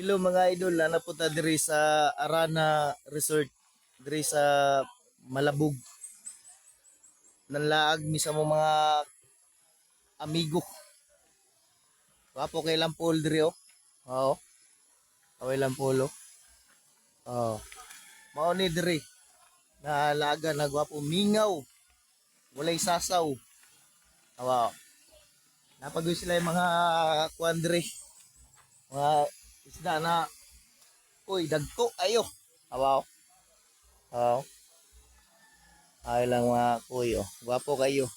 Hello mga idol, napunta diri sa Arana Resort diri sa Malabug. Nanlaag mi sa mo mga amigo. Wapo kay Lampol diri oh. Oo. Kaway Lampol oh. Oo. Mao ni diri. Nalaga nagwapo mingaw. Walay sasaw. Awa. Napagoy sila yung mga kuan diri. Mga isda na uy dagko ayo. Awa. Oo. Ay lang mga kuy oh. Gwapo kayo.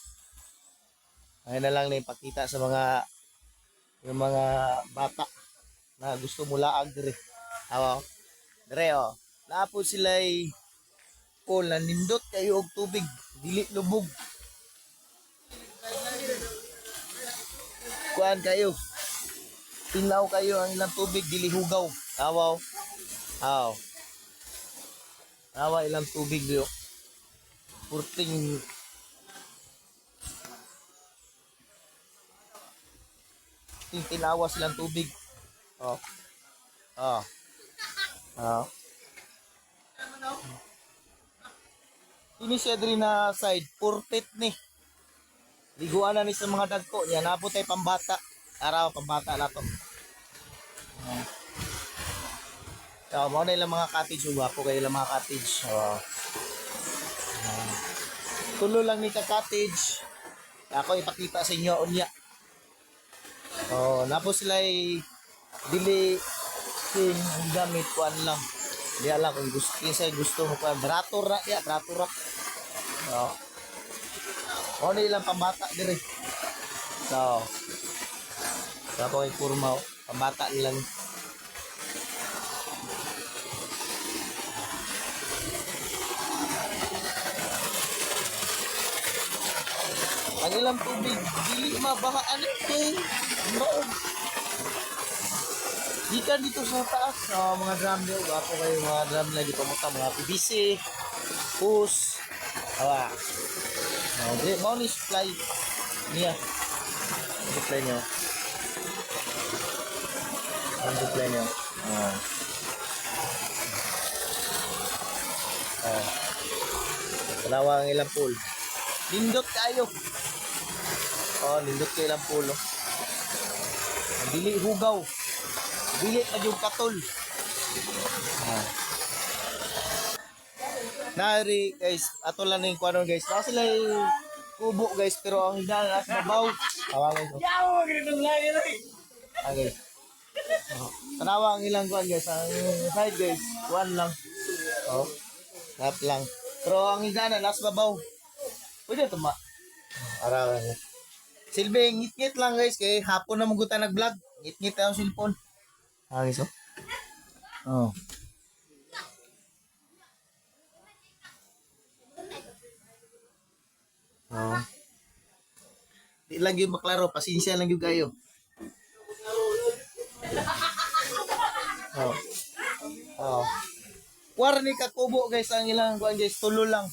Ay na lang na ipakita sa mga yung mga bata na gusto mo laag dire. Awa. Dire oh. Napo sila ay pool na nindot kayo og tubig, dili lubog. Kuan kayo. Tinaw kayo ang ilang tubig dili hugaw. Awaw. Aw. Awa ilang tubig yo. Purting tinawa silang tubig. Oh. Oh. Oh. Ini siya diri na side, purpit ni. Liguan na ni sa mga dagko niya, napo tay pambata. Araw pambata na to. So, mo na ilang mga cottage, uwapo kayo ilang mga cottage. Oh. Tulo lang ni ka cottage. Ako ipakita sa inyo unya. Oh, napo sila ay dili sin gamit kuan lang. Di ala kung gusto kinsa gusto mo kuan brator ra ya, brator ra. Oh. Ano ilang pambata dire. So. Dapat ay kurma pambata ilang. Ang ilang tubig dili mabahaan eh. Maog. Gikan dito sa taas sa mga drum niyo, gapo kayo mga drum lagi pamuta mga PVC, hose, awa. Mau ni supply niya. Supply niyo. Ang supply niyo. Dalawa ang ilang pool. Lindot kayo. Oh, lindot kayo ilang pool. Oh. Dili hugaw. Dili na yung katol. Nari guys, ato lang yung kuwanon guys. Baka sila yung kubo guys, pero ang higdaan na sa babaw. Tawagan ko. Okay. Tanawa ang ilang kuwan guys. Ang side guys, kuwan lang. Oh, tap lang. Pero ang higdaan na nasa babaw. Pwede ito ma. Arawan niya. Silbi, ngit-ngit lang guys. Kaya hapon na magutan nag-vlog. Ngit-ngit ang cellphone. Okay, so. Oh. Oh. Di lang yung maklaro, pasensya lang yung kayo. Oh. Oh. Warni ka kubo guys ang ilang kuan guys, tulo lang.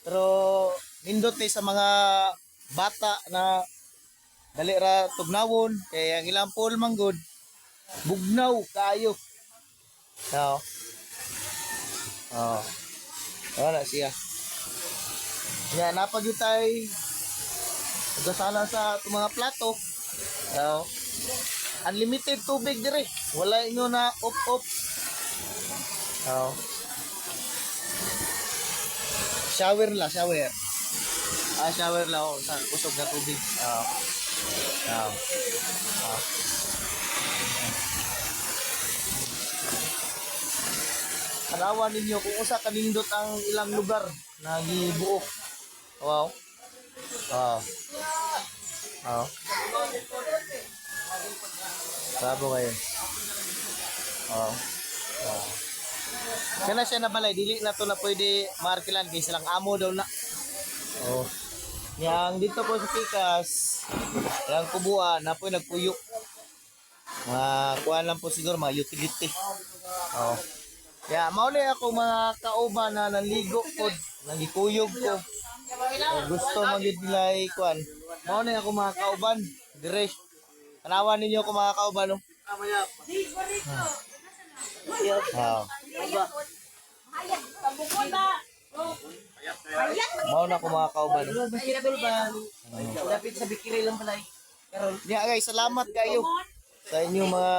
Pero nindot ni sa mga bata na dali ra tugnawon kay ang ilang pool manggod bugnaw kayo. Oh. Oh. Wala siya. Yan, napagyutay ugasala sa itong mga plato. So, unlimited tubig dire. Wala inyo na op-op. So, shower la, shower. Shower la oh, sa usog na tubig. Tanawan ninyo kung usa kanindot ang ilang lugar na gibuok. Wow. Oh. Sabo kayo. Oh. Kana siya na balay, dili na to na pwede markilan kay silang amo daw na. Oh. Yang dito po sa Pikas, yang kubuan na po nagpuyo. Kuha lang po siguro mga utility. Oh. Ya, mao ni ako mga kauban na nanligo pod, nagikuyog ko. Gusto magid nila kuan. Mao ni ako mga kauban, dire. Tanawan ninyo ko mga kauban no. Ah. Mao na ko mga kauban. Dapat sa bikiri lang pala. Yeah guys, salamat kayo sa inyong mga